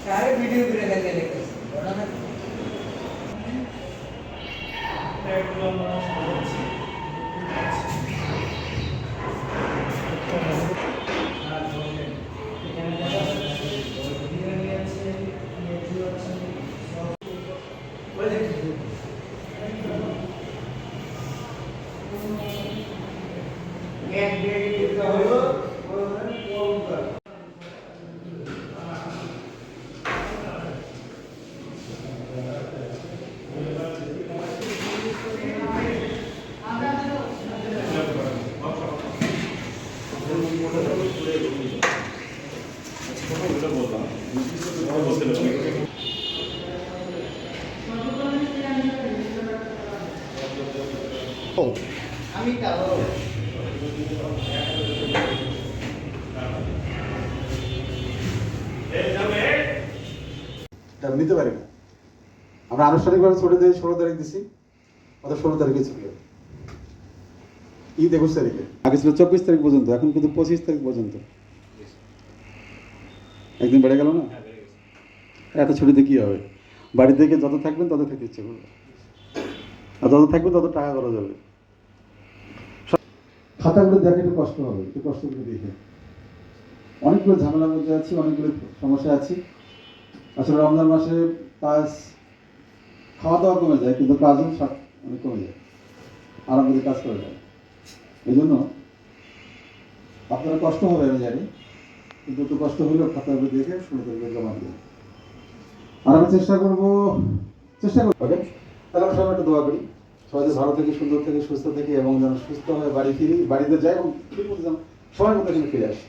सारे वीडियो भी रखा देने का बड़ा ना আমি কালো নিতে পারি না। আমরা আনুষ্ঠানিকভাবে ছুটি দিই 16 তারিখ দিছি, অর্থাৎ 16 তারিখে ছুটি হবে। ঈদ 21 তারিখে, আগে ছিল 24 তারিখ পর্যন্ত, এখন কিন্তু 25 তারিখ পর্যন্ত। একদিন বেড়ে গেল না? এত ছুটিতে কি হবে? বাড়ি থেকে যত থাকবেন তত থাকতে ইচ্ছে করবে, আর যত থাকবে তত টাকা করা যাবে। খাতাগুলো দেখে একটু কষ্ট হবে, একটু কষ্ট করে দেখে। অনেকগুলো ঝামেলার মধ্যে আছি, অনেকগুলো সমস্যা আছি। আসলে রমজান মাসে কাজ, খাওয়া দাওয়া কমে যায়, কিন্তু কাজও অনেক কমে যায়, আরাম করে কাজ করা যায়। এই জন্য আপনারা কষ্ট হবে আমি জানি, কিন্তু একটু কষ্ট হলেও খাতাগুলো দেখে শুনে করবে জমা দিয়ে। আর আমি চেষ্টা করবো ওকে। তাহলে আমরা সবাই একটু দোয়া করি, সবাই ভালো থেকে, সুন্দর থেকে, সুস্থ থেকে, এবং যেন সুস্থ হয়ে বাড়ি ফিরি, বাড়িতে যাই এবং ঠিক মতো যেন সময় মতো এখানে ফিরে আসি।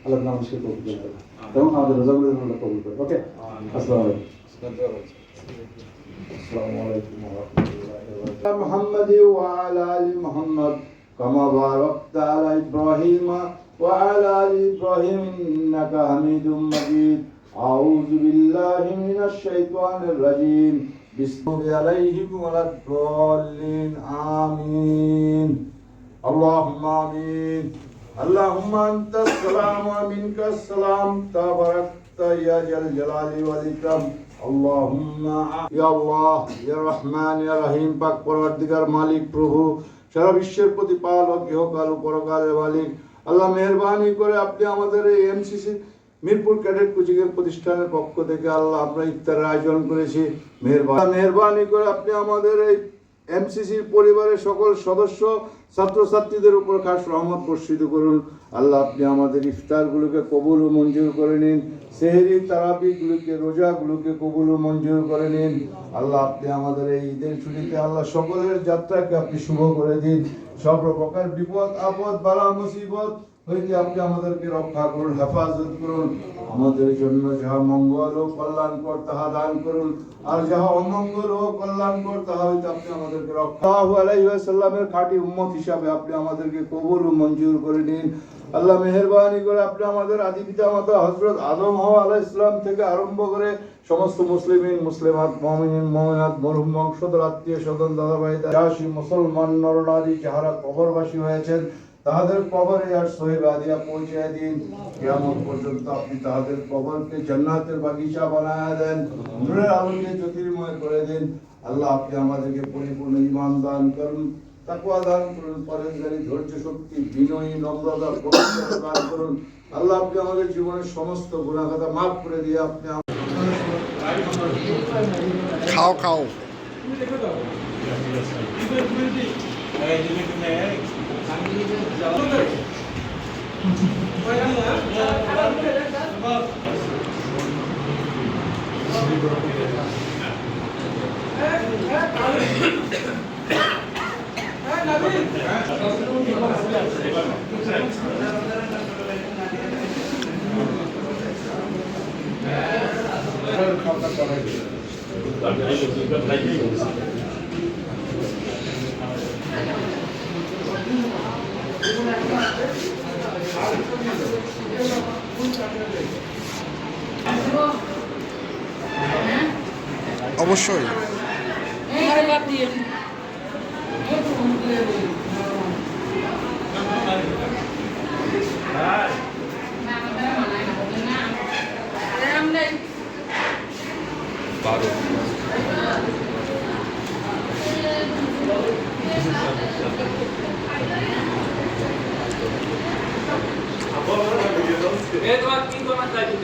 আল্লাহ মানুষকে কবুল করে এবং আমাদের রোজাগুলো যেন আল্লাহ কবুল করে। ওকে, আসসালামু আলাইকুম। আসসালামু আলাইকুম ওয়া রাহমাতুল্লাহি ওয়া বারাকাতুহু। মুহাম্মাদি ওয়া আলা আলি মুহাম্মাদ কামা বারাকতা আলা ইব্রাহিম ওয়া আলা আলি ইব্রাহিম ইন্নাকা হামিদুম মাজিদ। আউযু বিল্লাহি মিনাশ শাইতানির রাজীম। বিসমিল্লাহি আলাইহিম ওয়া লাদ-দাল্লিন। আমিন। আল্লাহুম্মা আমিন। আল্লাহুম্মা আনতাস সালাম ওয়া মিনকাস সালাম, তাবারাকতা ইয়া জাল জালালি ওয়াল ইকরাম। আল্লাহুম্মা ইয়া আল্লাহ ইয়া রহমান ইয়া রহিম। পাক পরওয়ারদিগার, মালিক, প্রভু, সারা বিশ্বের প্রতিপালক, ইহকাল ও পরকালের মালিক, আল্লাহ মেহেরবানি করে আপনি আমাদের এই এমসিসি মিরপুর ক্যাডেট কোচিংয়ের প্রতিষ্ঠানের পক্ষ থেকে আল্লাহ আমরা ইফতারের আয়োজন করেছি। মেহেরবানি করে আপনি আমাদের এই এমসিসির পরিবারের সকল সদস্য, ছাত্রছাত্রীদের উপর খাস রহমত বর্ষিত করুন। আল্লাহ আপনি আমাদের ইফতারগুলোকে কবুল ও মঞ্জুর করে নিন। সেহরি, তারাবিগুলোকে, রোজাগুলোকে কবুল ও মঞ্জুর করে নিন। আল্লাহ আপনি আমাদের এই ঈদের ছুটিতে আল্লাহ সকলের যাত্রাকে আপনি শুভ করে দিন। সব প্রকার বিপদ আপদ, বালা মুসিবত হইতে আপনি আমাদেরকে রক্ষা করুন, হেফাজত করুন। আমাদের জন্য যাহা মঙ্গল ও কল্যাণকর তাহা দান করুন, আর যাহা অমঙ্গল ও কল্যাণকর তাহা হইতে আপনি আমাদেরকে রক্ষা। আলাইহি ওয়াসাল্লামের খাঁটি উম্মত হিসাবে আপনি আমাদেরকে কবুল ও মঞ্জুর করে নিন। আল্লাহ মেহেরবানি করে আপনি আমাদের আদি পিতা মাতা হযরত আদম হাওয়া আলাইহিস সালাম থেকে আরম্ভ করে সমস্ত মুসলিমিন, মুসলিমাত, মুমিনিন, মুমিনাত, মরহুম বংশধর, আত্মীয় স্বজন, দাদা ভাই, দাসী, মুসলমান নরনারী যাহারা কবরবাসী হয়েছেন, তাহাদের কবরে আর সহিহ আদিয়া পৌঁছায় দিন। কিয়ামত পর্যন্ত আপনি তাহাদের কবরকে জান্নাতের বাগিচা বানায়া দেন, নূরের আলোকে জ্যোতির্ময় করে দিন। আল্লাহ আপনি আমাদেরকে পরিপূর্ণ ঈমান দান করুন, তাকওয়া দান করুন, পরহেজগারি, ধৈর্য শক্তি, বিনয়ী, নম্রতা, পবিত্রতা দান করুন। আল্লাহ আপনি আমাদের জীবনের সমস্ত গুনাহ খাতা মাফ করে দিয়ে আপনি খাও খাও। অবশ্যই। 12। তোমার কি তোমার দায়িত্ব